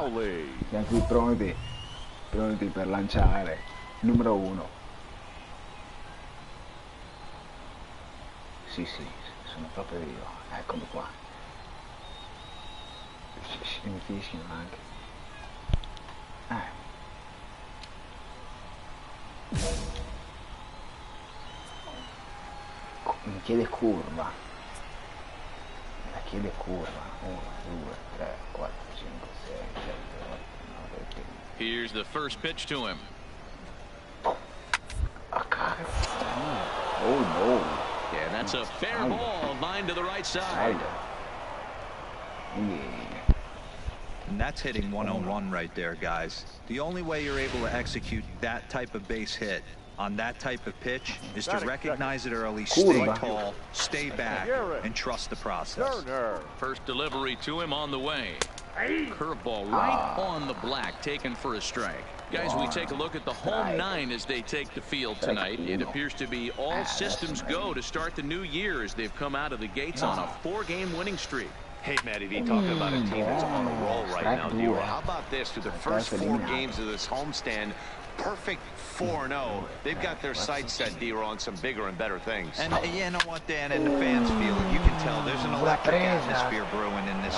qua. Siamo qui pronti per lanciare. Numero 1. Sì, sono proprio io. Eccomi qua. Mi fischiano anche. Mi chiede curva. La chiede curva. 1, 2, 3, 4, 5, 6, 7, 8, 9, 10. Here's the first pitch to him. Oh no. Yeah, that's a fair ball, line to the right side. And that's hitting 101 right there, guys. The only way you're able to execute that type of base hit on that type of pitch is to recognize it early, stay tall, stay back, and trust the process. First delivery to him on the way. Curveball right on the black, taken for a strike. Guys, we take a look at the home 9 as they take the field tonight. It appears to be all systems go to start the new year as they've come out of the gates on a 4-game winning streak. Hey, Matty V, talking about a team that's on a roll right now, D-Roy. How about this? Through the first 4 games of this homestand, perfect 4-0. They've got their sights set, D-Roy, on some bigger and better things. And you know what, Dan, and the fans feel it. You can tell there's an electric atmosphere brewing in this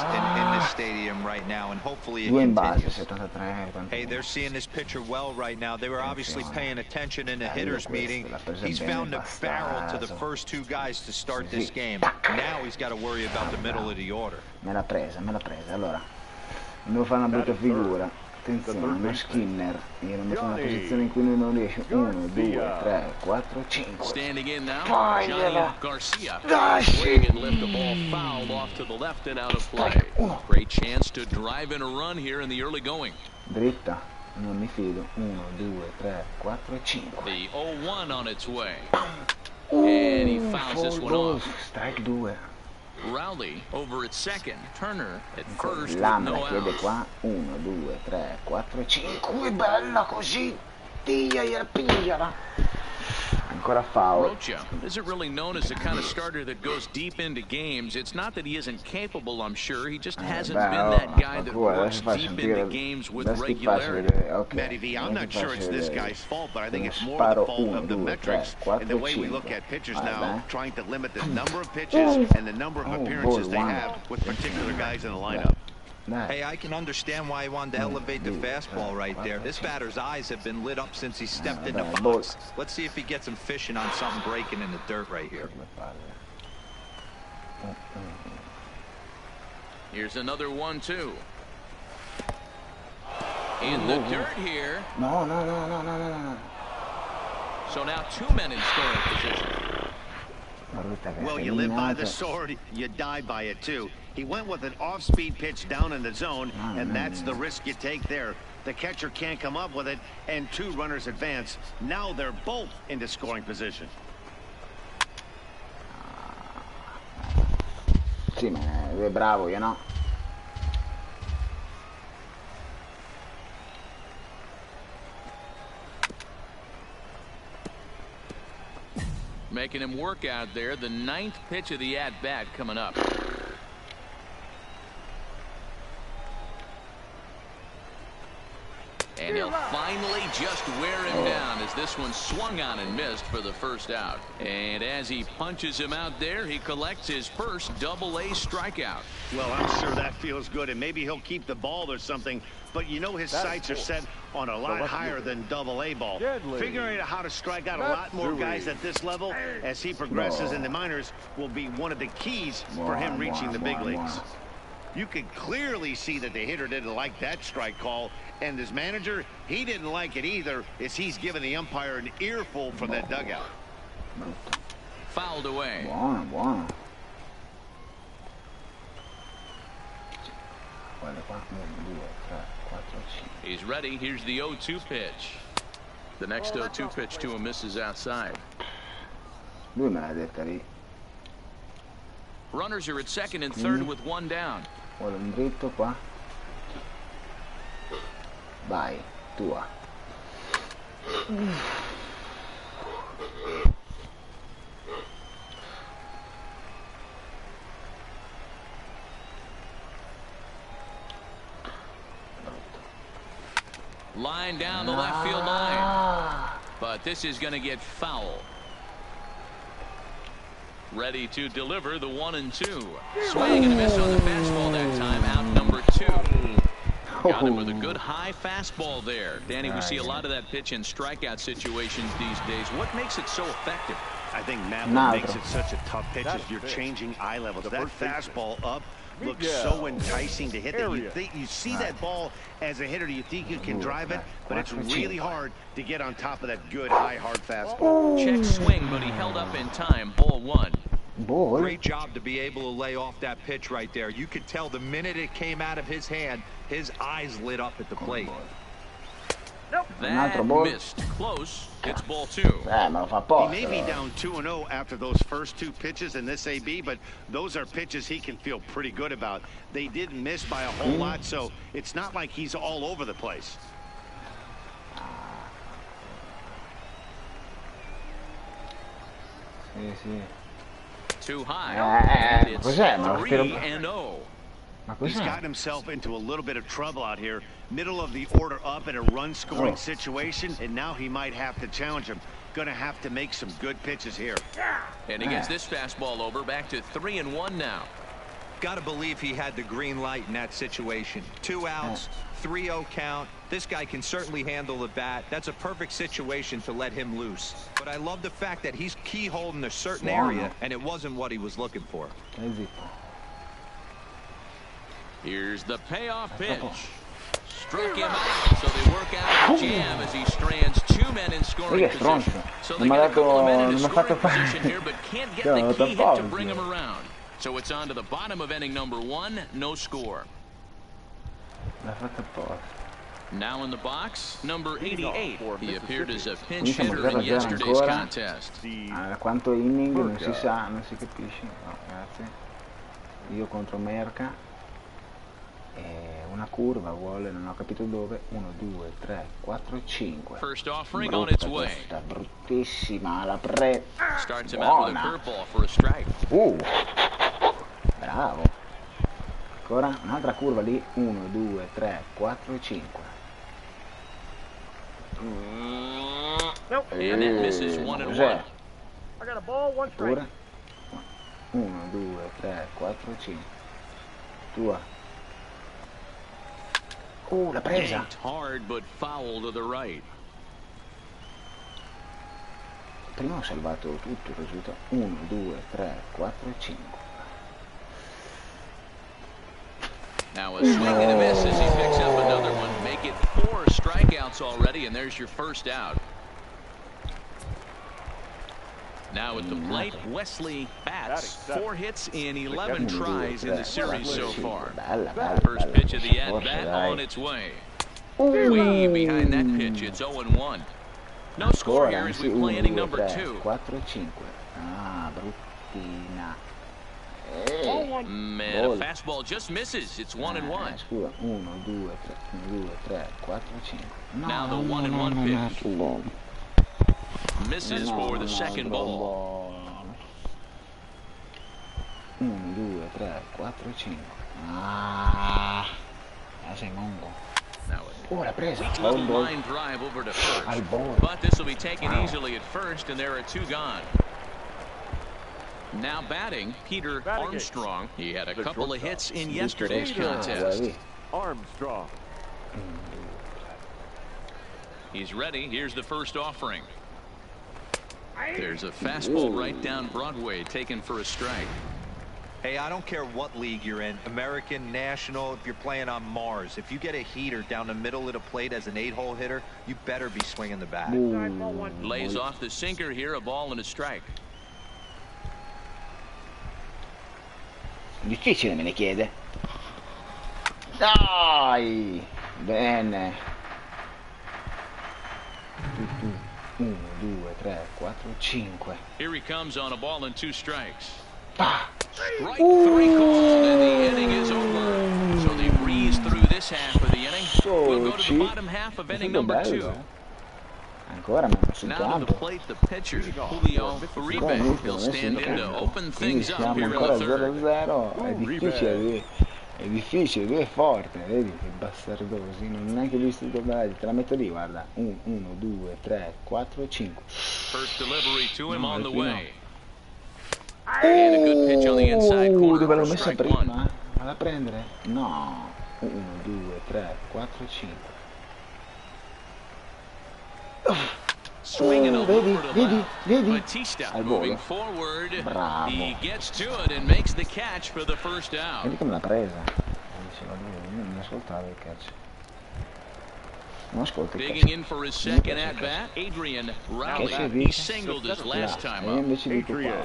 stadium right now, and hopefully it continues. Hey, they're seeing this pitcher well right now. They were obviously paying attention in the hitters meeting. He's found a barrel to the first 2 guys to start this game. Now he's got to worry about the middle of the order. Me l'ha presa. Allora, non devo fare una brutta figura. Attenzione, uno Skinner. Io non metto una posizione in cui lui non riesce. 1, 2, 3, 4, 5. Standing in now, Johnny Garcia. Swing and lift the ball fouled off to the left and out of play. Great chance to drive in a run here in the early going. Dritta, non mi fido. 1, 2, 3, 4, 5. The 0-1 on its way. And he fouls this one off. Strike 2. Rowley over at second. Turner at first with Lam no la chiede outs. qua. 1, 2, 3, 4, 5. Bella così. Pigliala. Ancora foul. Rocha isn't really known as the kind of starter that goes deep into games. It's not that he isn't capable, I'm sure. He just hasn't been that guy that works deep into games with regularity. Matty V, I'm not sure it's this guy's fault, but I think it's more the fault of the metrics and the way we look at pitchers now, trying to limit the number of pitches and the number of appearances they have with particular guys in the lineup. Hey, I can understand why he wanted to elevate the fastball right there. This batter's eyes have been lit up since he stepped in the box. Let's see if he gets him fishing on something breaking in the dirt right here. Here's another 1-2. In the dirt here. No. So now 2 men in scoring position. Well, you live by the sword, you die by it too. He went with an off-speed pitch down in the zone, and that's the risk you take there. The catcher can't come up with it, and 2 runners advance. Now they're both into scoring position. Sì, ma è bravo, you know. Making him work out there. The 9th pitch of the at-bat coming up. And he'll finally just wear him down as this one swung on and missed for the first out. And as he punches him out there, he collects his first Double-A strikeout. Well, I'm sure that feels good, and maybe he'll keep the ball or something. But you know his sights are set on a lot higher than Double-A ball. Figuring out how to strike out a lot more guys at this level as he progresses in the minors will be one of the keys for him reaching the big leagues. You could clearly see that the hitter didn't like that strike call, and his manager, he didn't like it either, as he's given the umpire an earful from that dugout. Fouled away. Buono. He's ready. Here's the 0-2 pitch. The next 0-2 pitch to him misses outside. Lui me l'ha detta lì. Runners are at second and third with 1 down. Vuole un dritto qua. Vai, tua. Line down the left field line. But this is going to get foul. Ready to deliver the 1-2. Swing and a miss on the fastball that time. Out number 2. Got him with a good high fastball there. Danny, we see a lot of that pitch in strikeout situations these days. What makes it so effective? I think, Matt, what makes it such a tough pitch is you're changing eye levels. That fastball up looks so enticing to hit that you see that ball as a hitter, you think you can drive it, but it's really hard to get on top of that good high hard fastball. Check swing, but he held up in time. Ball 1. Great job to be able to lay off that pitch right there. You could tell the minute it came out of his hand, his eyes lit up at the plate. That missed. Close. It's ball 2. He may be down 2-0 after those first 2 pitches in this AB, but those are pitches he can feel pretty good about. They didn't miss by a whole lot, so it's not like he's all over the place. Too high. It's 3-0. He's gotten himself into a little bit of trouble out here. Middle of the order up in a run-scoring situation, and now he might have to challenge him. Going to have to make some good pitches here. And he gets this fastball over. Back to 3-1 now. Got to believe he had the green light in that situation. 2 outs, 3-0 count. This guy can certainly handle the bat. That's a perfect situation to let him loose. But I love the fact that he's keyholed in a certain area, and it wasn't what he was looking for. Here's the payoff pitch. Struck him out, so they work out a jam as he strands 2 men in scoring position. So they get a couple of men in scoring position here, but can't get the key hit to bring him around. So it's on to the bottom of inning number 1, no score. Now in the box, number 88. He appeared as a pinch hitter in yesterday's contest. Quanto inning non si sa, non si capisce. No, grazie. Io contro Merca. Una curva vuole, non ho capito dove. 1, 2, 3, 4, 5. First offering on its way. Bruttissima la pre. Starts him out with a curveball for a strike. Bravo. Ancora un'altra curva lì. 1, 2, 3, 4, 5. And it misses 1-1. I got a ball, 1 strike. 1, 2, 3, 4, 5. Tua. L'ha presa. Yanked hard but foul to the right. Prima ho salvato tutto il risultato. 1, 2, 3, 4, 5. Now a swing and a miss as he picks up another one. Make it 4 strikeouts already, and there's your first out. Now at the plate, Wesley bats. 4 hits in 11 tries in the series so far. First pitch of the at-bat on its way. Way behind that pitch, it's 0-1. No score here as we play inning number 2. 4, 5. Ah, bruttina. Man, a fastball just misses. It's 1-1. Scusa, 1, 2, 3, 4, 5. Now the 1-1 pitch. Misses for the second ball. 1, 2, 3, 4, 5. Ah, sei mongo. L'ha presa. Little line drive over to first. But this will be taken easily at first, and there are 2 gone. Now batting, Peter Armstrong. He had a couple of hits in yesterday's contest. Armstrong. He's ready. Here's the first offering. There's a fastball right down Broadway, taken for a strike. Hey, I don't care what league you're in, American, National, if you're playing on Mars. If you get a heater down the middle of the plate as an 8-hole hitter, you better be swinging the bat. Lays off the sinker here, a ball and a strike. Difficile, me ne chiede. Dai! Bene. 1, 2, 3, 4, 5. Here he comes on a ball and 2 strikes. Strike 3 called, and the inning is over. So they breeze through this half of the inning. We'll go to the bottom half of inning number 2. Ancora mi ha messo il Now to campo. the plate, the pitcher, Julio Uribe. He'll stand in to open things up here in the third. 0-0, è difficile È difficile, lui è forte, vedi che bastardosi, non ho neanche visto il doblaggio, te la metto lì, guarda. 1, 2, 3, 4, 5. First delivery to him on the qui no. way. And a good pitch on the inside corner Dove l'ho for messa strike one. prima? Vado a prendere? No. 1, 2, 3, 4, 5. Swing and a vedi, hooper to left. vedi. Batista Al moving volo. forward. Bravo. He gets to it and makes the catch for the first out. Vedi come l'ha presa. Diceva lui, non ascoltava il catch. Non ascolta il Digging catch. in for his second at bat, Adrian Rowley. He singled his last time E io up. invece dico qua.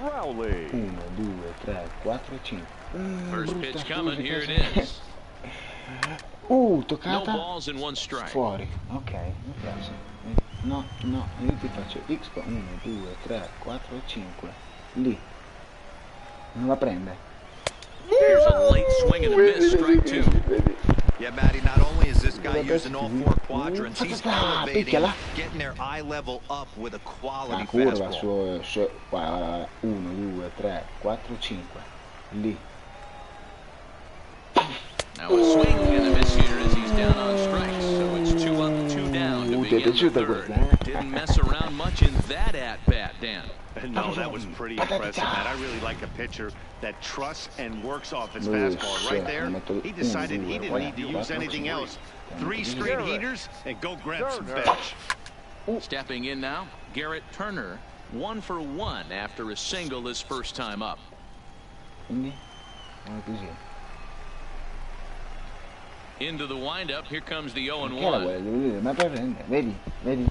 Rowley. 1, 2, 3, 4, 5. First pitch coming, here it is. Toccata. No balls and one strike. Fuori. Ok, mi piace. No, io ti faccio X qua. 1, 2, 3, 4, 5. Lì. Non la prende. Here's a late swing and a miss, strike two. Yeah, Matty, not only is this guy using all four quadrants, he's elevating, getting their eye level up with a quality curva fastball. guarda, 1, 2, 3, 4, 5. Lì. Now a swing and a miss here as he's down on strikes. So it's 2 up, 2 down to begin the third. Didn't mess around much in that at-bat, Dan. No, that was pretty impressive, man. I really like a pitcher that trusts and works off his fastball. Right there, he decided he didn't need to use anything else. 3 straight heaters and go grab some fish. Stepping in now, Garrett Turner, 1 for 1 after a single his first time up. Quindi, così. Into the windup, here comes the 0-1. Ma prende, vedi.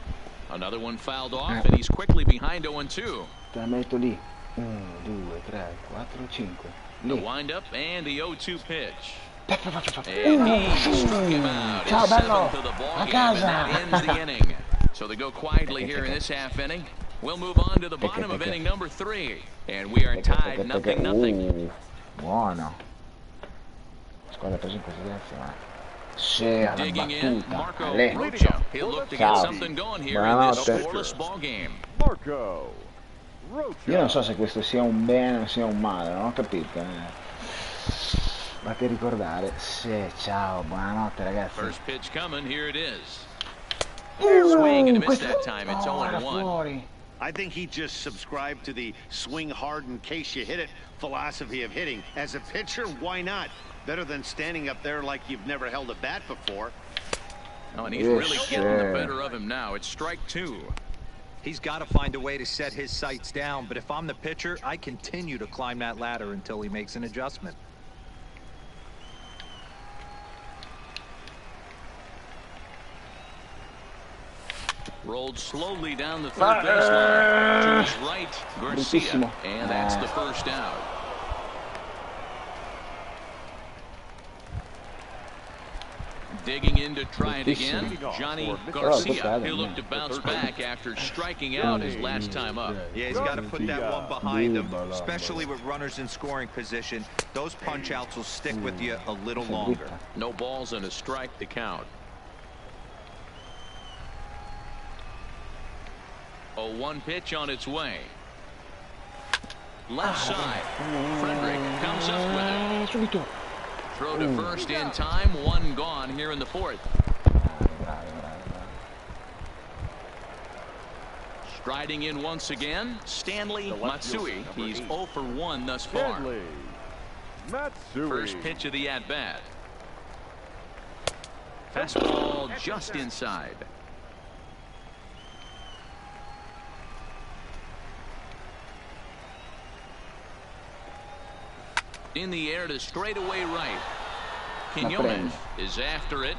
Another one fouled off, and he's quickly behind 0-2. Te la metto lì. 1, 2, 3, 4, 5. The windup and the 0-2 pitch. And he struck him out. Ciao, It's bello. 7th of the ball A game, casa. and that ends the inning. So they go quietly here in this half inning. We'll move on to the bottom of inning number 3, and we are tied 0-0. Buono. Squadra presa in considerazione. Sì, alla Digging in, battuta. Marco Ale. Rocha. He'll look to get Ciao. something going here in this Buonanotte. scoreless ball game. Marco Rocha. Io non so se questo sia un bene o sia un male, non ho capito. Fate ricordare. Sì, ciao, buonanotte ragazzi. First pitch coming, here it is. Swing and a miss that time. It's 0-1. Fuori. I think he just subscribed to the swing hard in case you hit it philosophy of hitting. As a pitcher, why not? Better than standing up there like you've never held a bat before. Oh, and he's really getting the better of him now. It's strike 2. He's got to find a way to set his sights down, but if I'm the pitcher, I continue to climb that ladder until he makes an adjustment. Rolled slowly down the third baseline. To his right, Garcia. Bruttissimo. And that's the first out. Digging in to try it again, Johnny Garcia. He'll look to bounce back after striking out his last time up. Yeah, he's got to put that one behind him, especially with runners in scoring position. Those punch-outs will stick with you a little longer. No balls and a strike to count. 0-1 pitch on its way. Left side. Frederick comes up with it. Throw to first in time. 1 gone here in the 4th. Striding in once again, Stanley Matsui. He's 0 for 1 thus far. Matsui. First pitch of the at-bat. Fastball just inside. In the air to straightaway right. Quinones is after it.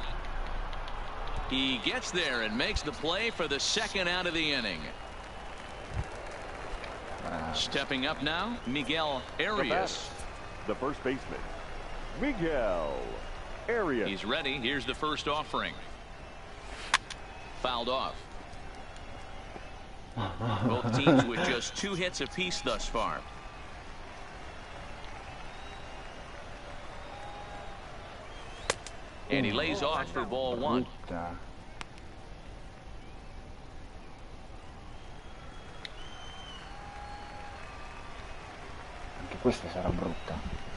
He gets there and makes the play for the second out of the inning. Stepping up now, Miguel Arias. The first baseman, Miguel Arias. He's ready. Here's the first offering. Fouled off. Both teams with just 2 hits apiece thus far. And he lays off for ball 1. Anche questa sarà brutta.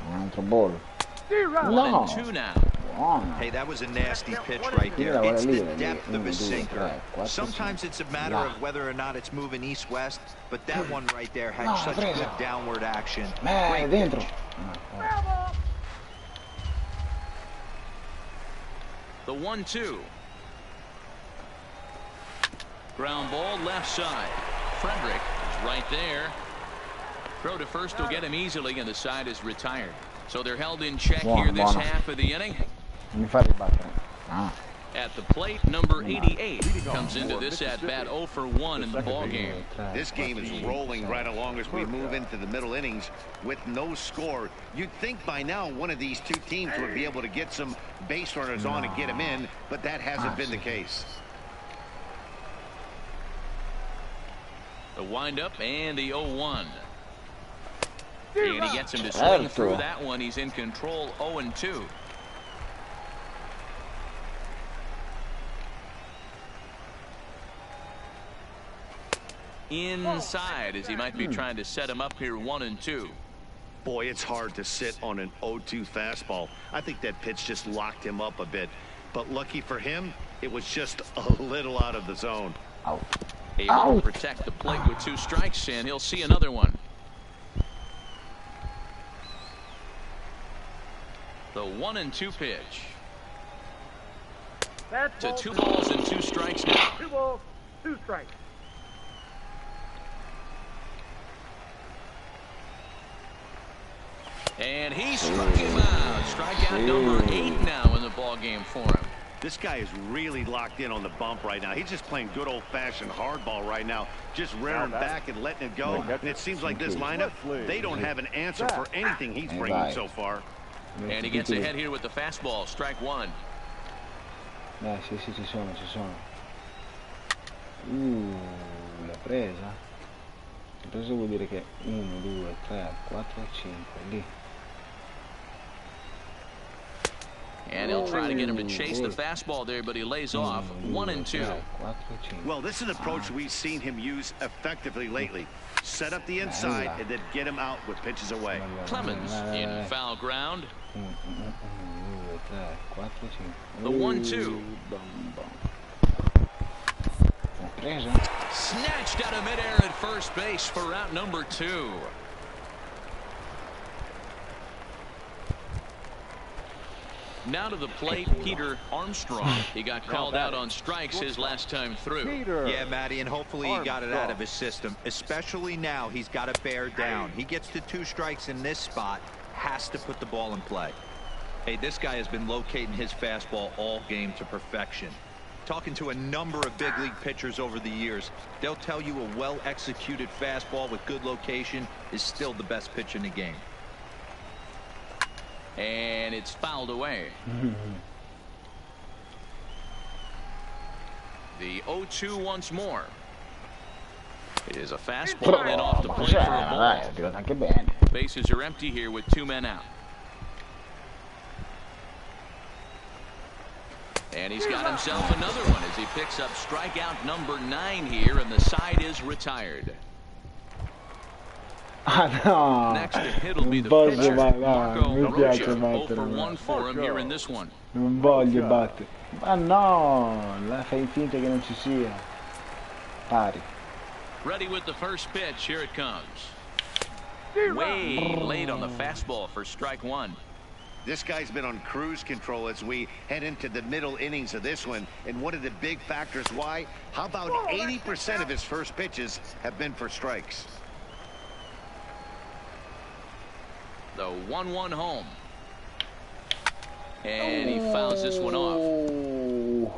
Un altro ball. No. 1-2 now. Buono. Hey, that was a nasty pitch right there. It's the depth of a sinker. Sometimes it's a matter of whether or not it's moving east-west, but that one right there had such good downward action. Great Dentro. pitch. The 1-2. Ground ball left side. Frederick is right there. Throw to first will get him easily, and the side is retired. So they're held in check here this half of the inning. Mi fa ribattere. At the plate, number 88 comes into this at-bat 0 for 1 in the ball game. This game is rolling right along as we move into the middle innings with no score. You'd think by now one of these two teams would be able to get some base runners on and get them in, but that hasn't been the case. The windup and the 0-1. And he gets him to swing through that one. He's in control, 0-2. Inside, as he might be trying to set him up here, 1-2. Boy, it's hard to sit on an 0-2 fastball. I think that pitch just locked him up a bit. But lucky for him, it was just a little out of the zone. Able to protect the plate with 2 strikes, and he'll see another one. The 1-2 pitch. To 2 balls and 2 strikes now. 2 balls, 2 strikes. And he struck him out. Strikeout number 8 now in the ball game for him. This guy is really locked in on the bump right now. He's just playing good old-fashioned hardball right now, just rearing back and letting it go. And it seems like this lineup, they don't have an answer for anything he's bringing so far. And he gets ahead here with the fastball. Strike 1. Sì, ci sono. L'ha presa. L'ha presa vuol dire che 1, 2, 3, 4, 5, lì. And he'll try to get him to chase the fastball there, but he lays off. 1-2. Well, this is an approach we've seen him use effectively lately. Set up the inside and then get him out with pitches away. Clemens in foul ground. The 1-2. Snatched out of midair at first base for out number 2. Now to the plate, Peter Armstrong. He got called out on strikes his last time through. Yeah, Matty, and hopefully he got it out of his system. Especially now, he's got to bear down. He gets to 2 strikes in this spot, has to put the ball in play. Hey, this guy has been locating his fastball all game to perfection. Talking to a number of big league pitchers over the years, they'll tell you a well-executed fastball with good location is still the best pitch in the game. And it's fouled away. The 0-2 once more. It is a fastball and off the plate for a ball. Bases are empty here with 2 men out. And he's got himself another one as he picks up strikeout number 9 here, and the side is retired. No. Next to hit will be the pitcher, Marco Rocha. 0 for 1 for him here in this one. Non voglio battere. Ma no, la fai finta che non ci sia. Pari. Ready with the first pitch. Here it comes. Way late on the fastball for strike 1. This guy's been on cruise control as we head into the middle innings of this one. And one of the big factors why, how about 80% of his first pitches have been for strikes? The 1-1 home. And he fouls this one off.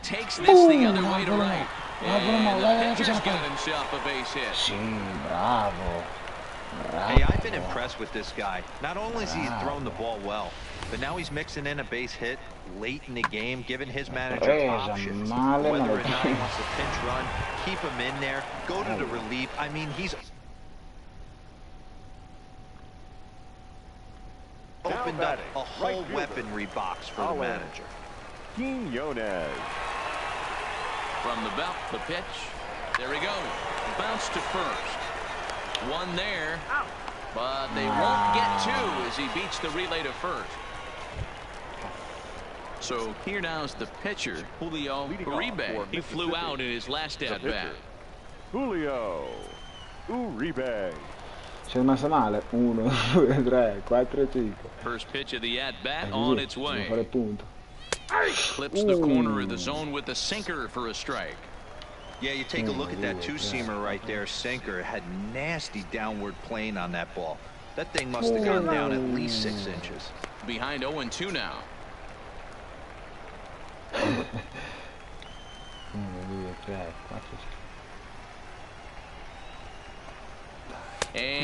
Takes this the other way to right. And the pitcher's got himself a base hit. Sì, bravo. Hey, I've been impressed with this guy. Not only has he thrown the ball well, but now he's mixing in a base hit late in the game, giving his manager options. Whether or not he wants to pinch run, keep him in there, go to the relief. I mean, he's opened up a whole weaponry box for the manager. Quinones. From the belt, the pitch. There he goes. bounce to first. One there, but they won't get two as he beats the relay to first. So here now is the pitcher, Julio Uribe. He flew out in his last at-bat. Julio Uribe. C'è rimasta male. 1, 2, 3, 4, 5. First pitch of the at-bat on its way. Fare punto. Clips the corner of the zone with the sinker for a strike. Yeah, you take a look at that two-seamer right there, sinker. It had nasty downward plane on that ball. That thing must have gone down at least 6 inches. Behind 0-2 now. 1, 2, 3, 4, 5.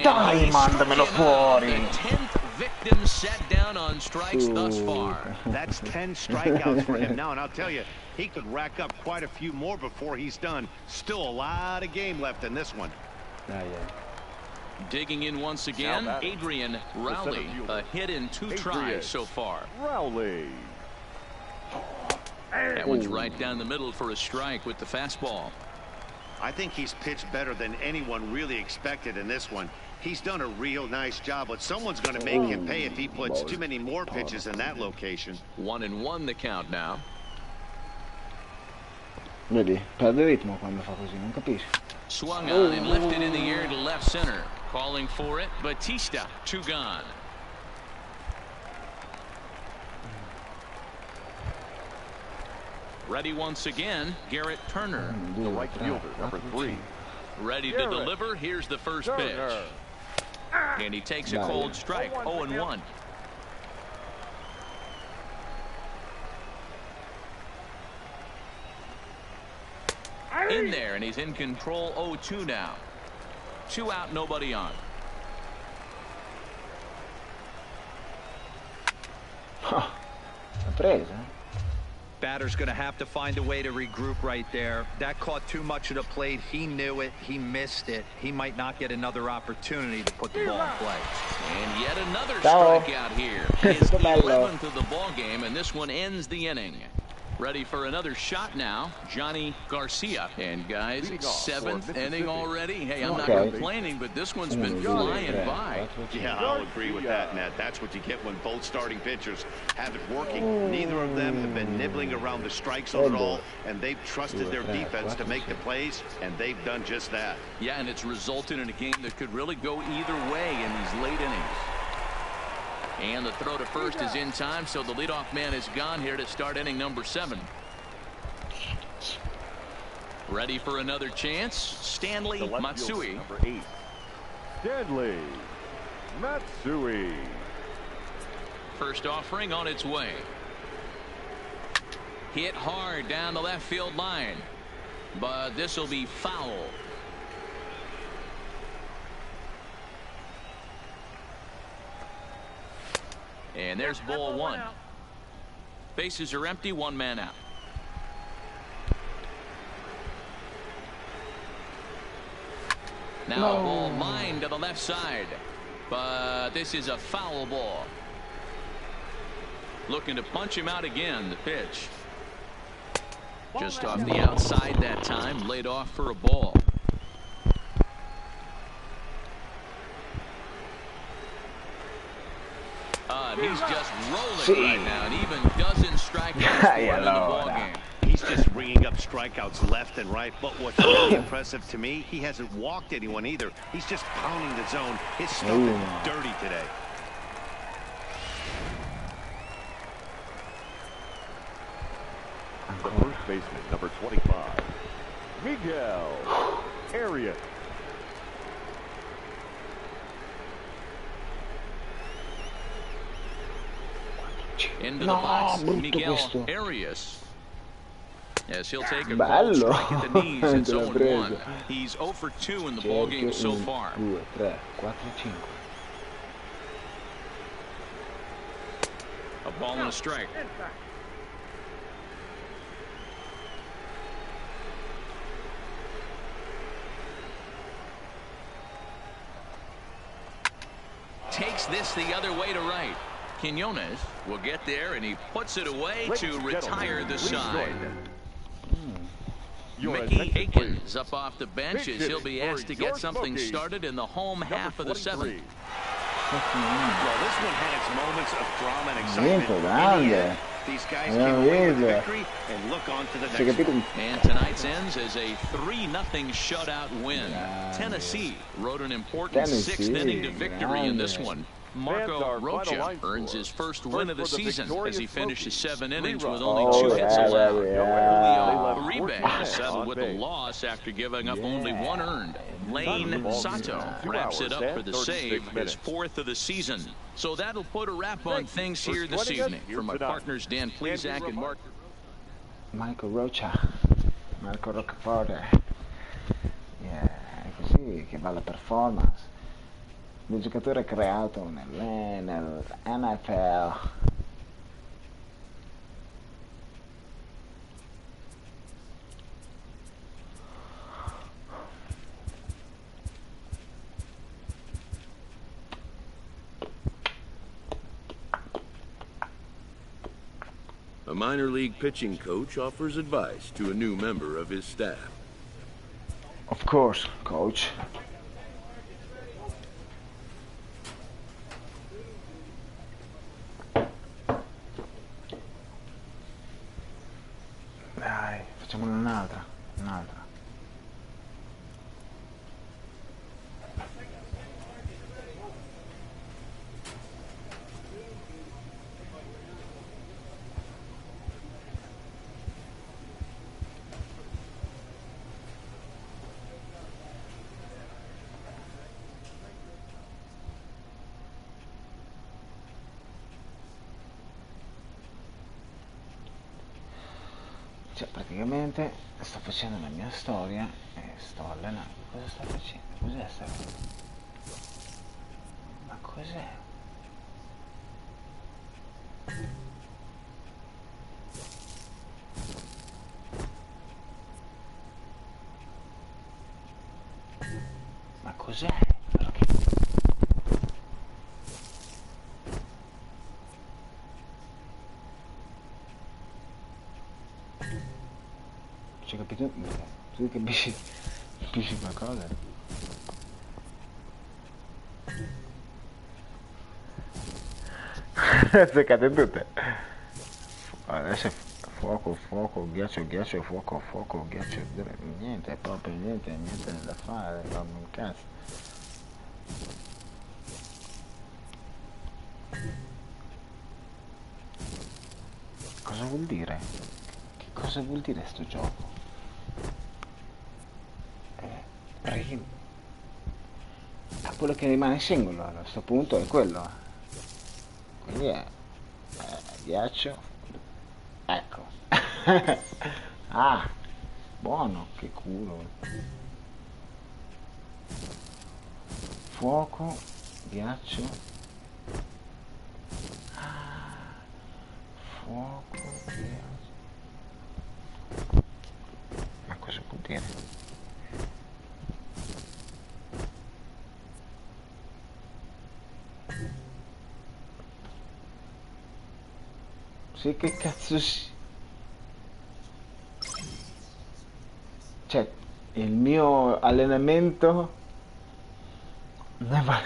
Dai, mandamelo fuori. The 10th victim set down on strikes thus far. That's 10 strikeouts for him now, and I'll tell you, he could rack up quite a few more before he's done. Still a lot of game left in this one. Digging in once again, Adrian Rowley. A hit in 2 tries so far. Rowley. That one's right down the middle for a strike with the fastball. I think he's pitched better than anyone really expected in this one. He's done a real nice job, but someone's going to make him pay if he puts too many more pitches in that location. 1-1 the count now. Vedi, perde ritmo quando fa così, non capisco. Swung on and lifted in the air to left center. Calling for it, Batista, 2 gone. Ready once again, Garrett Turner. The right fielder, number 3. Ready to deliver. Here's the first pitch. And he takes a cold strike, 0-1. In there, and he's in control, 0-2 now. 2 out, nobody on. L'ha presa. Batter's going to have to find a way to regroup right there. That caught too much of the plate. He knew it. He missed it. He might not get another opportunity to put the ball in play. And yet another strikeout here. His 11th of the ball game, and this one ends the inning. Ready for another shot now, Johnny Garcia. And guys, 7th inning already. Hey, I'm not complaining, but this one's been flying by. Yeah, I'll agree with that, Ned. That's what you get when both starting pitchers have it working. Neither of them have been nibbling around the strike zone at all, and they've trusted their defense to make the plays, and they've done just that. Yeah, and it's resulted in a game that could really go either way in these late innings. And the throw to first is in time, so the leadoff man is gone here to start inning number 7. Ready for another chance, Stanley Matsui. Number 8. Stanley Matsui. First offering on its way. Hit hard down the left field line, but this will be foul. And there's ball 1. Bases are empty, 1 man out. Now ball lined to the left side, but this is a foul ball. Looking to punch him out again. The pitch just off the outside that time, laid off for a ball. He's just rolling right now, and even doesn't strike out in the ball game. He's just ringing up strikeouts left and right. But what's really impressive to me, he hasn't walked anyone either. He's just pounding the zone. His stuff is dirty today. The first baseman, number 25, Miguel Arias. Into the box, Miguel Arias. Yes, he'll take a cold strike at the knees. It's 0-1. He's 0 for 2 in the ballgame so far. 2, 3, 4, 5. A ball and a strike. Takes this the other way to right. Quinones will get there, and he puts it away to retire the side. Mickey Aikens up off the bench as he'll be asked to get something started in the home half of the seventh. Well, this one had its moments of drama and excitement. In the end, these guys came away with the victory and look on to the next one. And tonight's ends as a 3-0 shutout win. Tennessee rode an important sixth inning to victory in this one. Marco Rocha earns his first win of the season as he finishes 7 innings with only 2 hits allowed. Julio Uribe settled with a loss after giving up only 1 earned. Lane Sato wraps it up for the save, his 4th of the season. So that'll put a wrap on things here this evening. From my partners Dan Plesac and Marco Rocha, Marco Roccaforte. È così che va la performance. Il giocatore creato nell'NFL. A minor league pitching coach offers advice to a new member of his staff. Of course, coach. Dai, facciamone un'altra. Cioè, praticamente sto facendo la mia storia e sto allenando. Cosa sto facendo? Cos'è sta roba? Ma cos'è? Ma cos'è? Cioè, capito? Tu capisci qualcosa? Seccate tutte. Adesso è fuoco, ghiaccio, fuoco, ghiaccio. Niente, proprio niente da fare, non un cazzo. Cosa vuol dire? Che cosa vuol dire sto gioco? Quello che rimane singolo a questo punto è quello, quindi è ghiaccio, ecco. Ah, buono, che culo. Fuoco, ghiaccio, fuoco, ghiaccio. Ma cosa vuol dire? Sì, che cazzo si... Cioè, il mio allenamento ne va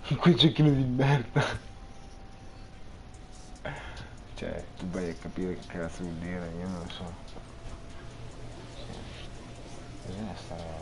in quel giochino di merda. Cioè, tu vai a capire che cazzo vuol dire, io non lo so. Cioè, bisogna stare...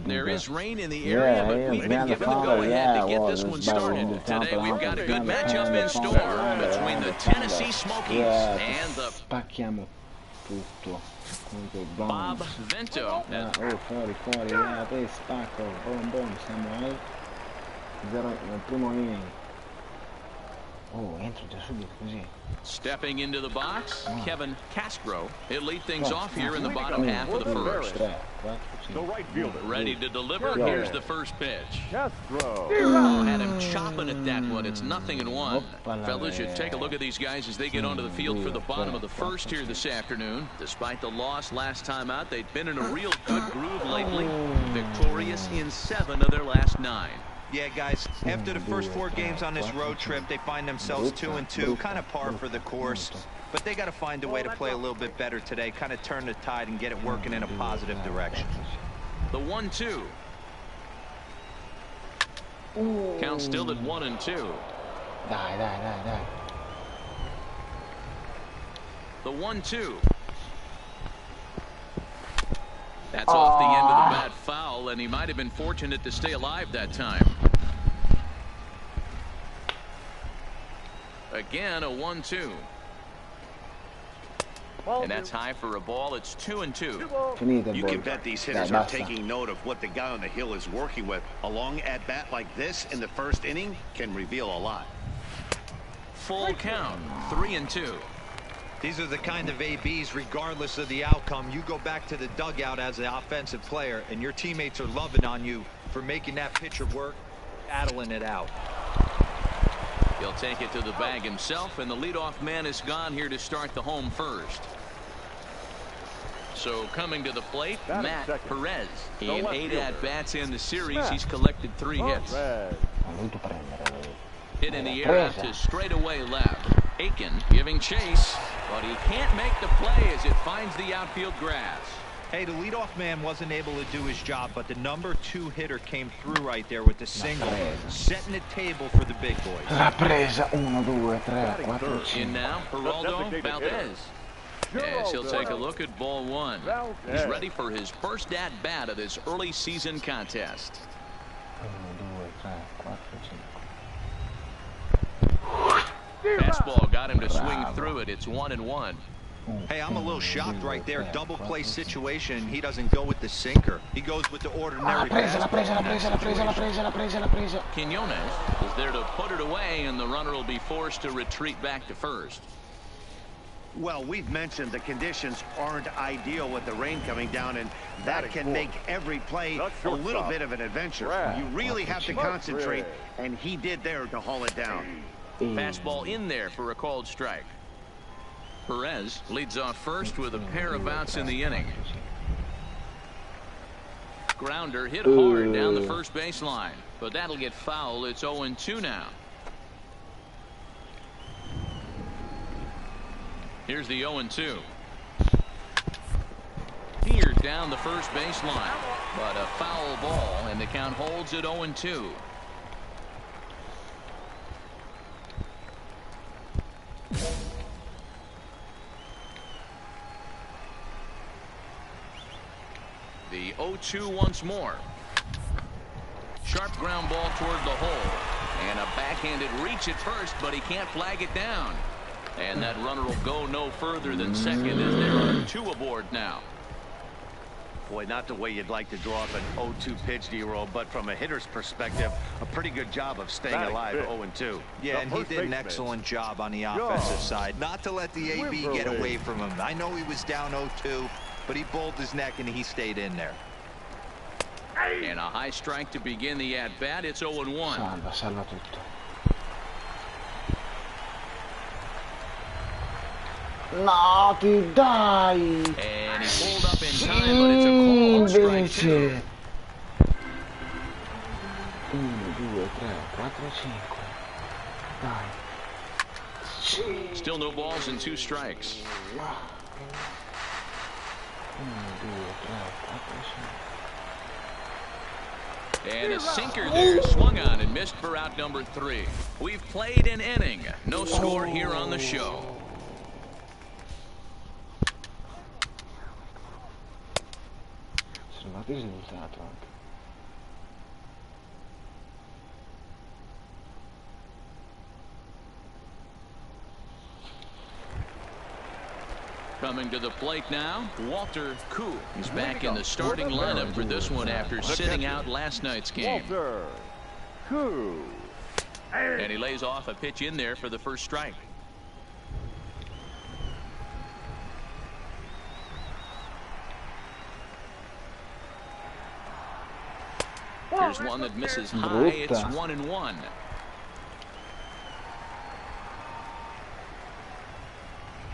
There is rain in the area, but we've been given the go-ahead to get this one started. Today we've got a good matchup in store between the Tennessee Smokies and the Spacchiamo tutto. Bob Vento. Fuori, te spacco, boom, siamo al 0 nel primo inning. Oh, entro già subito così. Stepping into the box, Kevin Castro. He'll lead things off here in the bottom half of the first. The right fielder. Ready to deliver. Here's the first pitch. Castro. Oh, had him chopping at that one. It's 0-1. Fellas, you take a look at these guys as they get onto the field for the bottom of the first here this afternoon. Despite the loss last time out, they've been in a real good groove lately. Victorious in 7 of their last 9. Yeah, guys, after the first 4 games on this road trip, they find themselves 2-2, kind of par for the course. But they got to find a way to play a little bit better today, kind of turn the tide and get it working in a positive direction. The 1-2. Count still at 1-2. Dai. The 1-2. That's off the end of the bat foul, and he might have been fortunate to stay alive that time. Again, a 1-2. And that's high for a ball. It's 2-2. You can bet these hitters are taking note of what the guy on the hill is working with. A long at-bat like this in the first inning can reveal a lot. Full count, 3-2. These are the kind of ABs, regardless of the outcome. You go back to the dugout as an offensive player, and your teammates are loving on you for making that pitcher work, battling it out. He'll take it to the bag himself, and the leadoff man is gone here to start the home first. So coming to the plate, Matt Perez. In 8 at-bats in the series, he's collected 3 hits. Hit in the air out to straightaway left. Aiken giving chase, but he can't make the play as it finds the outfield grass. Hey, the leadoff man wasn't able to do his job, but the number 2 hitter came through right there with the single, setting the table for the big boys. La presa, 1, 2, 3, 4, 5. In now, Geraldo Valdez. As he'll take a look at ball 1. He's ready for his first at-bat of this early season contest. 1, 2, 3, 4, 5. Fastball got him to swing through it. It's 1-1. Hey, I'm a little shocked right there. Double play situation. He doesn't go with the sinker. He goes with the ordinary La presa. Quinones is there to put it away, and the runner will be forced to retreat back to first. Well, we've mentioned the conditions aren't ideal with the rain coming down, and that can make every play a little bit of an adventure. You really have to concentrate, and he did there to haul it down. Fastball in there for a called strike. Perez leads off first with a pair of outs in the inning. Grounder hit hard down the first baseline, but that'll get foul. It's 0-2 now. Here's the 0-2. Here down the first baseline, but a foul ball, and the count holds at 0-2. The 0-2 once more. Sharp ground ball toward the hole. And a backhanded reach at first, but he can't flag it down. And that runner will go no further than second as there are 2 aboard now. Boy, not the way you'd like to draw up an 0-2 pitch, D-roll, but from a hitter's perspective, a pretty good job of staying alive 0-2. Yeah, and he did an excellent job on the offensive side. Not to let the AB get away from him. I know he was down 0-2, but he bowled his neck and he stayed in there. And a high strike to begin the at-bat. It's 0-1. Salva tutto. No, ti dai! And he pulled up in time, but it's a called strike 2. 1, 2, 3, 4, 5. Dai. Still no balls and 2 strikes. 1, 2, 3, 4, 5. And a sinker there, swung on and missed for out number 3. We've played an inning. No score here on the show. salvato il risultato anche. Coming to the plate now, Walter Koo. He's back in the starting lineup for this one after sitting out last night's game. Walter Koo. And he lays off a pitch in there for the first strike. Here's one that misses high. It's 1-1.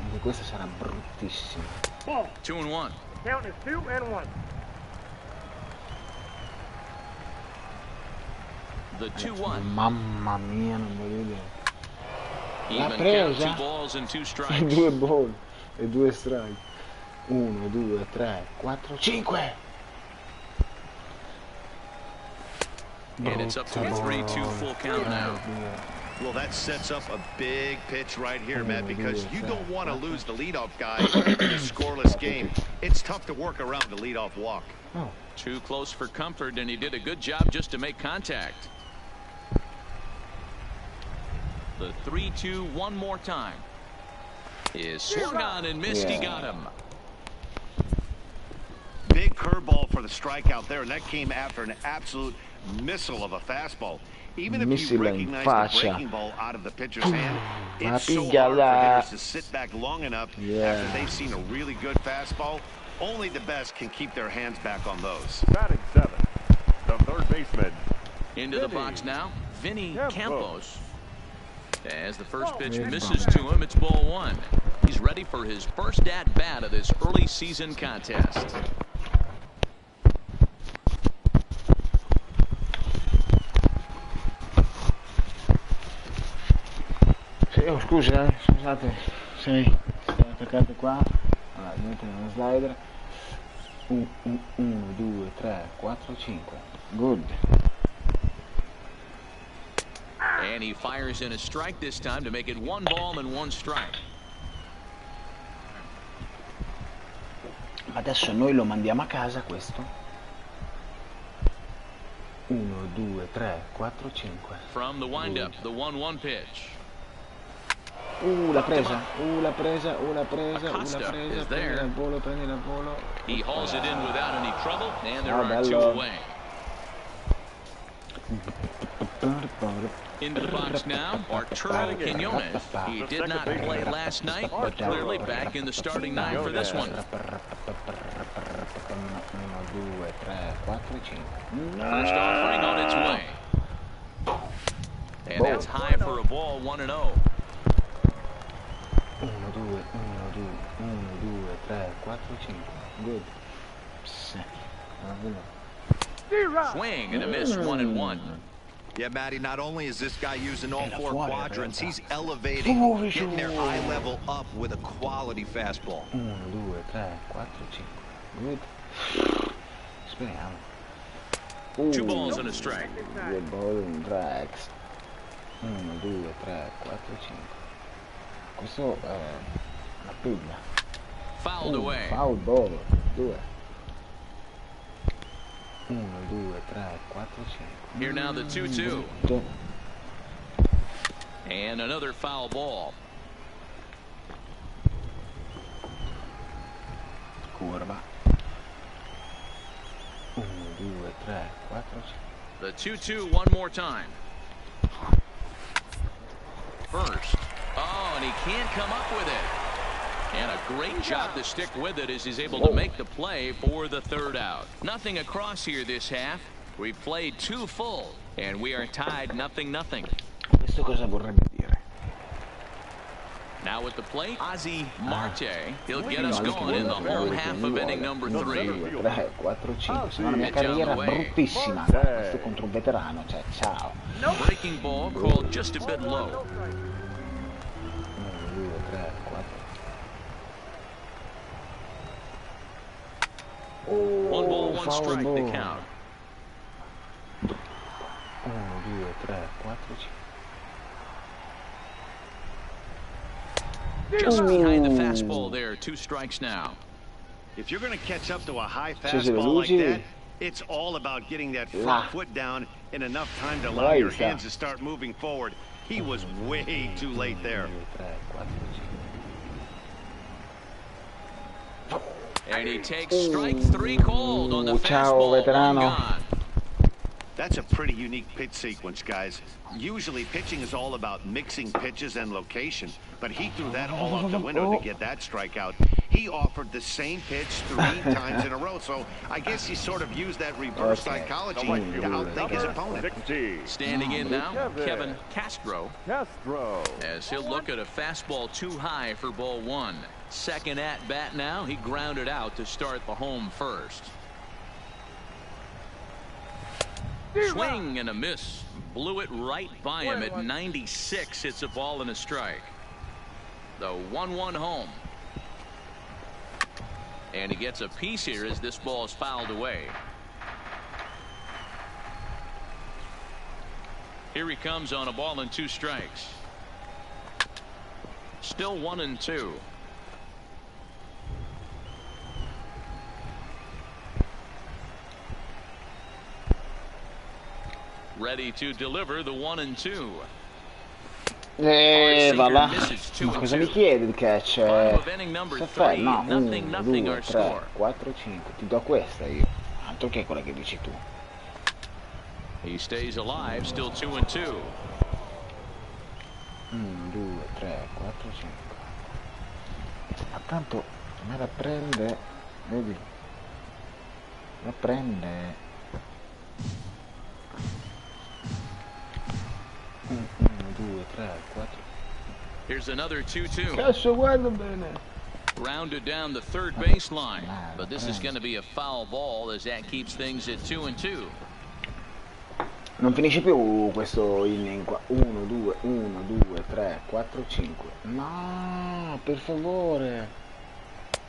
Anche questa sarà bruttissima. 2-1. Count is 2-1. The 2-1. Mamma mia, non voglio vedere. Even presa. count, 2 balls and 2 E strikes. 2 ball e 2 strike. 1, 2, 3, 4, 5. And it's up to a 3-2 full count now. Well, that sets up a big pitch right here, Matt, because you don't want to lose the leadoff guy in a scoreless game. It's tough to work around the leadoff walk. Oh. Too close for comfort, and he did a good job just to make contact. The 3-2 one more time. Is swung on and missed. He got him. Big curveball for the strikeout there, and that came after an absolute missile of a fastball. Even if you recognize the breaking ball out of the pitcher's hand, it's so hard for hitters to sit back long enough after they've seen a really good fastball. Only the best can keep their hands back on those. Batting 7, the third baseman. Into the box now, Vinny Campos. As the first pitch misses to him, it's ball 1. He's ready for his first at-bat of this early season contest. Oh, scusa, scusate, sei attaccate qua. Allora, niente nello slider. 1, 2, 3, 4, 5. Good. And he fires in a strike this time to make it 1 ball and 1 strike. Adesso noi lo mandiamo a casa questo. 1, 2, 3, 4, 5. From the windup, the 1-1 pitch. L'ha presa, l'ha presa, l'ha presa, l'ha presa, prendi la volo. He hauls it in without any trouble, and there are 2 away. Into the box now, Arturo Quiñones. He did not play last night, but clearly back in the starting 9 for this one. 1, 2, 3, 4, 5. First offering on its way. And that's high for a ball, 1-0. 1, 2, 3, 4, 5. Good. Swing and a miss, 1-1. Yeah, Matty, not only is this guy using all 4 quadrants, he's elevating, getting their eye level up with a quality fastball. 1, 2, 3, 4, 5. Good. Speriamo. 2 balls and a strike. 2 ball and strikes. 1, 2, 3, 4, 5. Questo è una pugna. Fouled away. Foul ball. 2. 1, 2, 3, 4, 5. Here now the 2-2. And another foul ball. Curva. 1, 2, 3, 4, 5. The 2-2 one more time. First. Oh, and he can't come up with it. And a great job to stick with it as he's able to make the play for the 3rd out. Nothing across here this half. We've played 2 full, and we are tied 0-0. Questo cosa vorrebbe dire? Now at the plate, Ozzie Marte. He'll get us going in the home half of inning number 3. 2, 3, 4, 5. Sono la mia carriera bruttissima. Questo contro un veterano, cioè, ciao. Breaking ball called just a bit low. 1, 2, 3, 4. 1 ball, 1 strike, the count. 1, 2, 3, 4, 5. Just behind the fastball there, 2 strikes now. If you're going to catch up to a high fastball like that, it's all about getting that front foot down in enough time to allow your hands to start moving forward. He was way too late there. And he takes strike 3 called on the fastball. Gone. That's a pretty unique pitch sequence, guys. Usually pitching is all about mixing pitches and location, but he threw that all out the window to get that strikeout. He offered the same pitch 3 times in a row, so I guess he sort of used that reverse psychology to outthink his opponent. Standing in now, Kevin Castro, as he'll look at a fastball too high for ball 1. Second at bat now, he grounded out to start the home first. Swing and a miss. Blew it right by him at 96. It's a ball and a strike. The 1-1 home. And he gets a piece here as this ball is fouled away. Here he comes on a ball and 2 strikes. Still 1-2. Ready to deliver the 1-2. Va là. Ma cosa mi chiedi il catch? Se fai? No, 1, 2, 3, 4, 5. Ti do questa io. Altro che quella che dici tu. He stays alive, still 2-2. 1, 2, 3, 4, 5. Ma tanto me la prende. Vedi? La prende. 1, 2, 3, 4. Here's another 2-2. Cazzo, guarda bene. Rounded down the third baseline, but this is going to be a foul ball as that keeps things at 2-2. Non finisce più questo inning qua. 1, 2, 1, 2, 3, 4, 5. No, per favore.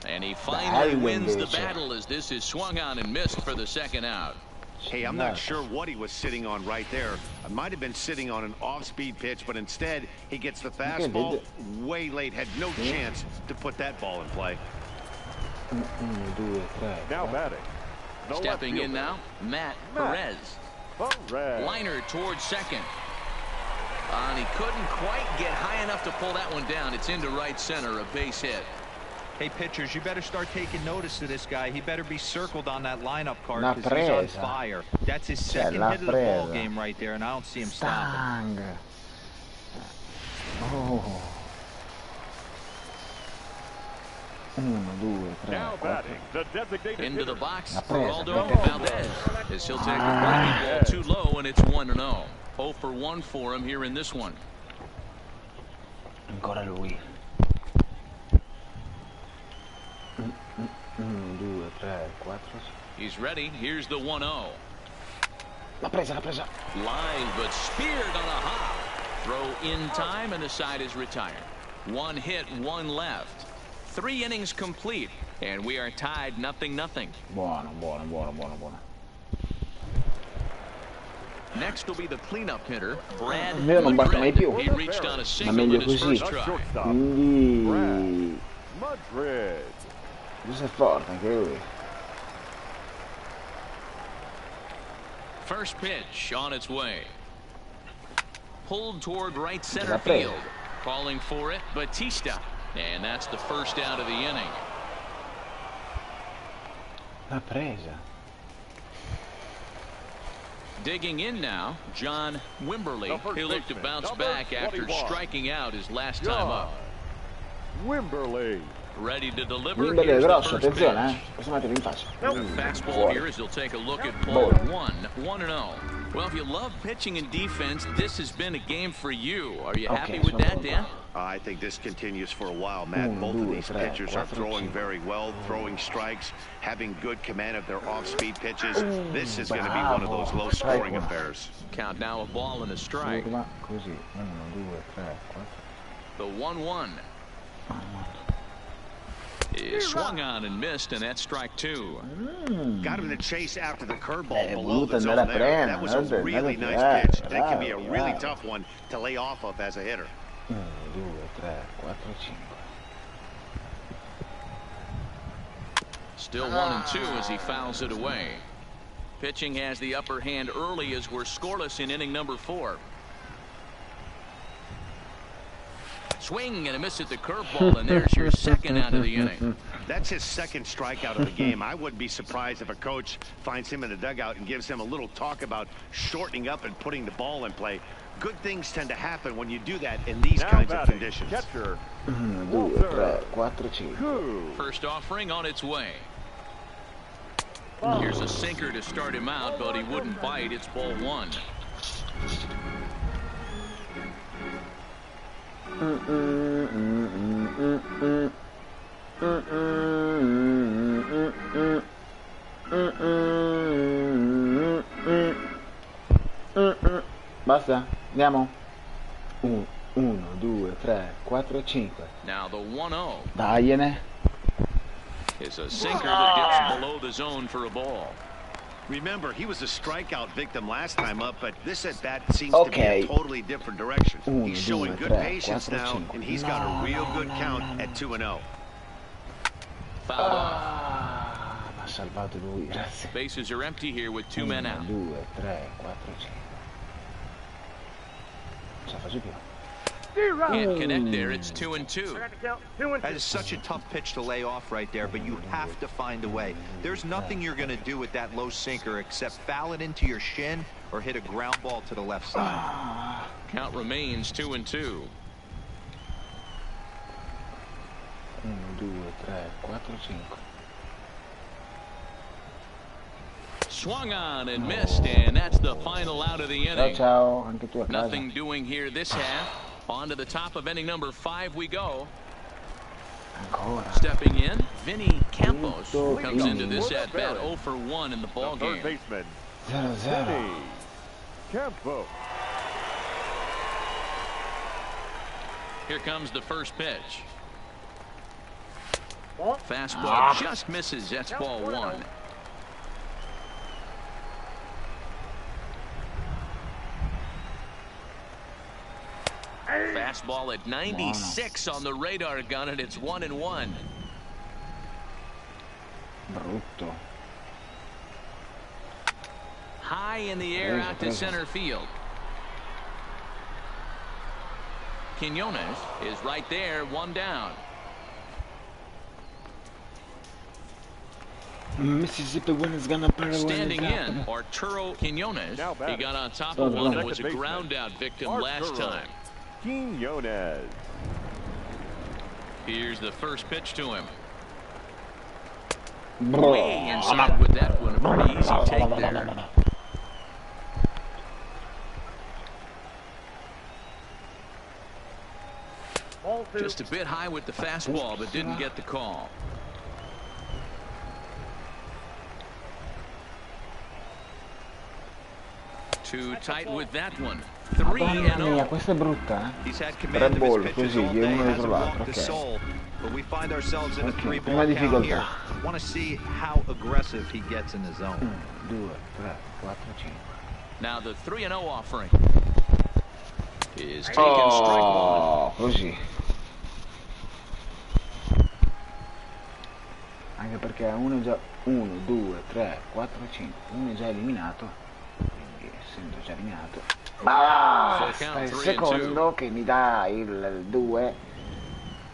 And he finally wins the battle as this is swung on and missed for the second out. Hey, I'm not sure what he was sitting on right there. It might have been sitting on an off-speed pitch, but instead he gets the fastball way late. Had no chance to put that ball in play. Now batting. Stepping in now, Matt Perez. Liner towards second. And he couldn't quite get high enough to pull that one down. It's into right center, a base hit. Hey, pitchers, you better start taking notice of this guy. He better be circled on that lineup card because he's on fire. That's his second hit of the ball game right there, and I don't see him stopping. Oh. 1, 2, 3, 4. Into the box, Geraldo Valdez. As he'll take a breaking ball too low, and it's 1-0. 0 for 1 for him here in this one. Ancora lui. 1, 2, 3, 4. He's ready. Here's the 1-0. L'ha presa. Line, but speared on a hop. Throw in time, and the side is retired. 1 hit, 1 left. 3 innings complete, and we are tied 0-0. Buono. Next will be the cleanup hitter, Brad Non basta mai più. He reached on a Ma single meglio in his così. first try. Quindi questo è forte anche lui. First pitch on its way. Pulled toward right center field. Calling for it, Batista. And that's the first out of the inning. L'ha presa. Digging in now, John Wimberly. He'll look to bounce back after striking out his last time up. Wimberly. Ready to deliver. Wimberly è grosso, attenzione, Questo metterlo in faccia. Fastball here as he'll take a look at ball 1-0. Well, if you love pitching and defense, this has been a game for you. Are you happy with that, Dan? I think this continues for a while, Matt. Both of these pitchers are throwing very well, throwing strikes, having good command of their off-speed pitches. This is going to be one of those low-scoring affairs. Count now, a ball and a strike. Così, 1, 2, 3, 4. The 1-1 is swung on and missed, and that's strike 2. Got him to chase after the curveball below the zone there. That was a really nice pitch. That can be a really tough one to lay off of as a hitter. 1, 2, 3, 4, 5. Still 1-2 as he fouls it away. Pitching has the upper hand early as we're scoreless in inning number 4. Swing and a miss at the curveball, and there's your second out of the inning. That's his second strikeout of the game. I wouldn't be surprised if a coach finds him in the dugout and gives him a little talk about shortening up and putting the ball in play. Good things tend to happen when you do that in these kinds of conditions. Catcher. 1, 2, 3, 4, 5. First offering on its way. Here's a sinker to start him out, but he wouldn't bite. It's ball 1. Basta, andiamo. 1, 2, 3, 4, 5. Now the 1-0 Dagliene. is a sinker that dips below the zone for a ball. Remember, he was a strikeout victim last time up, but this at bat seems to be a totally different direction. He's showing good patience now, and he's got a real good count at 2-0. Fouled off. Ha salvato lui, grazie. Bases are empty here with 2 men out. 1, 2, 3, 4, 5. Non ce la faccio più. Can't connect there. It's 2-2. That is such a tough pitch to lay off right there, but you have to find a way. There's nothing you're going to do with that low sinker except foul it into your shin or hit a ground ball to the left side. Count remains 2-2. 1, 2, 3, 4, 5. Swung on and missed, and that's the final out of the inning. Ciao, anche tu a casa. Nothing doing here this half. On to the top of inning number 5 we go. Ancora. Stepping in, Vinny Campos comes into this at bat 0 for 1 in the ball game. Third baseman. 0-0. Campo. Here comes the first pitch. Fastball just misses. That's ball 1. Fastball at 96 on the radar gun, and it's 1-1. Brutto. High in the air out to center field. Quinones is right there, 1 down. Mississippi win is gonna play. Standing in, Arturo Quinones. He got on top of one and was a ground out victim last time. Quinones. Here's the first pitch to him. Bro. Way inside with that one. A pretty easy take there. Just a bit high with the fastball, but didn't get the call. Too tight with that one. 3-0. Questa è brutta, eh? He's had command of his pitches all day, hasn't walked a Okay. soul. But we find ourselves in a Okay, 3-ball prima count here. difficoltà. Want to see how aggressive he gets in the zone. 1, 2, 3, 4, 5. Now the 3-0 offering is taken strike 1. Così. Anche perché uno è già 1, 2, 3, 4, 5. Uno è già eliminato. Quindi essendo già eliminato. Basta il secondo che mi dà il 2.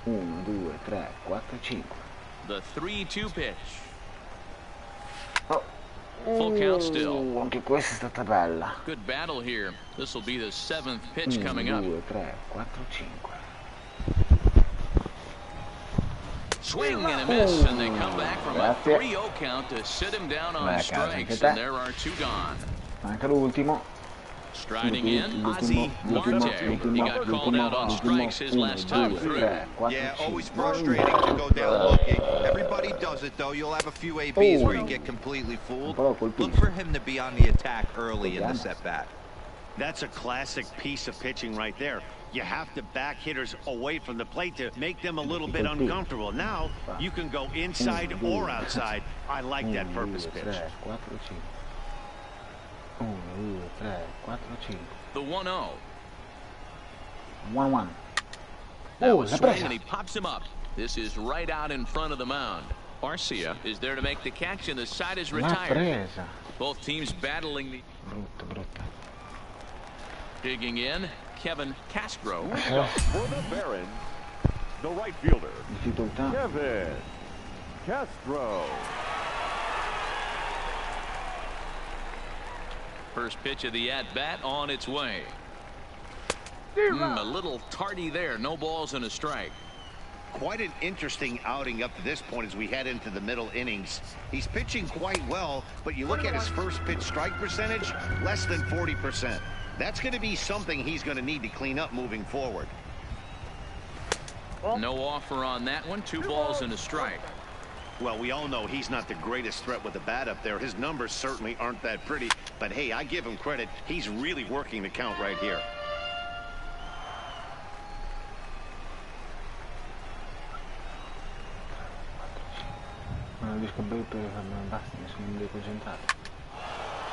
1, 2, 3, 4, 5. The 3-2 pitch. Oh. Full count still. Anche questa è stata bella. Good battle here. This will be the 7th pitch coming up. 1, 2, 3, 4, 5. Swing and a miss, and they come back from a Grazie. 3-0 count to sit him down on Vai a casa strikes, anche te. and there are 2 gone. Manca l'ultimo. Striding in, Ozzie Marte. He got called out on strikes his last time through. Yeah, always frustrating to go down looking. Everybody does it, though. You'll have a few ABs where you get completely fooled. Look for him to be on the attack early in this at-bat. That's a classic piece of pitching right there. You have to back hitters away from the plate to make them a little bit uncomfortable. Now, you can go inside or outside. I like that purpose pitch. 1, 2, 3, 4, 5. The 1-0. 1-1. That Oh, was l'ha swing, presa. and he pops him up. This is right out in front of the mound. Arcia is there to make the catch, and the side is L'ha retired. presa. Both teams battling the... Brutta. Digging in, Kevin Castro. For the Barons, the right fielder, Difficoltà. Kevin Castro. First pitch of the at-bat on its way. A little tardy there. No balls and a strike. Quite an interesting outing up to this point as we head into the middle innings. He's pitching quite well, but you look at his first pitch strike percentage, less than 40%. That's going to be something he's going to need to clean up moving forward. No offer on that one. 2 balls and a strike. Well, we all know he's not the greatest threat with the bat up there. His numbers certainly aren't that pretty, but hey, I give him credit. He's really working the count right here.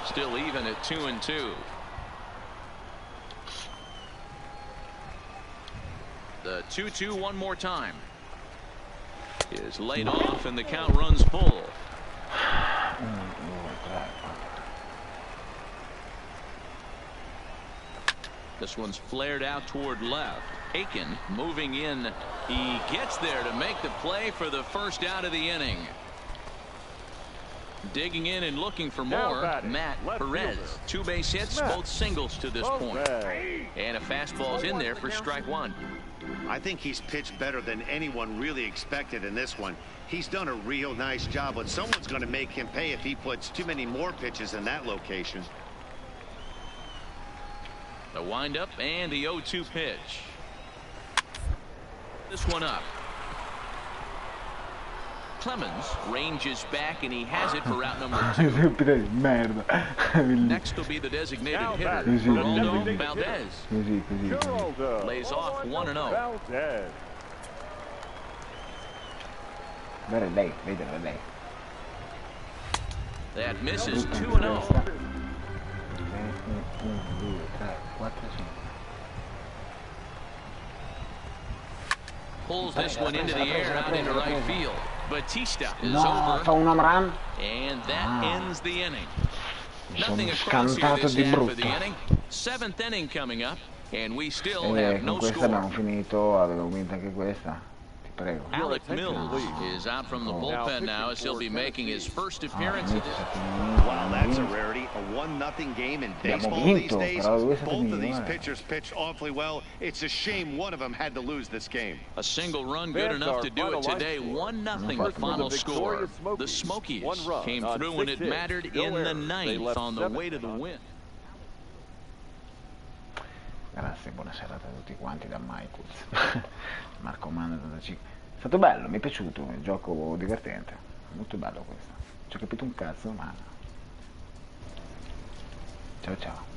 Still even at 2-2. The 2-2 one more time. Is laid off and the count runs full. This one's flared out toward left. Aiken moving in. He gets there to make the play for the first out of the inning. Digging in and looking for more, Matt Perez. 2 base hits, both singles to this point. And a fastball's in there for strike 1. I think he's pitched better than anyone really expected in this one. He's done a real nice job, but someone's going to make him pay if he puts too many more pitches in that location. The windup and the 0-2 pitch. This one up. Clemens ranges back and he has it for route number 2. Next will be the designated hitter, Geraldo Valdez. Lays off 1-0. That misses 2-0. Pulls this one into the air out into right field. Batista is over. And that ends the inning. Nothing across here this half of the inning. 7th inning coming up. And we still have no score. Alec Mills is out from the bullpen now as he'll be making his first appearance. Wow, that's a rarity. A 1-0 game in baseball these days. Both of these pitchers pitched awfully well. It's a shame one of them had to lose this game. A single run good enough to do it today. 1-0 the final score. The Smokies came through when it mattered in the 9th on the way to the win. Grazie, buona serata a tutti quanti da Michaels. MARCOMANDA85. È stato bello, mi è piaciuto, il gioco divertente, molto bello questo. Ci ho capito un cazzo, ma... Ciao ciao.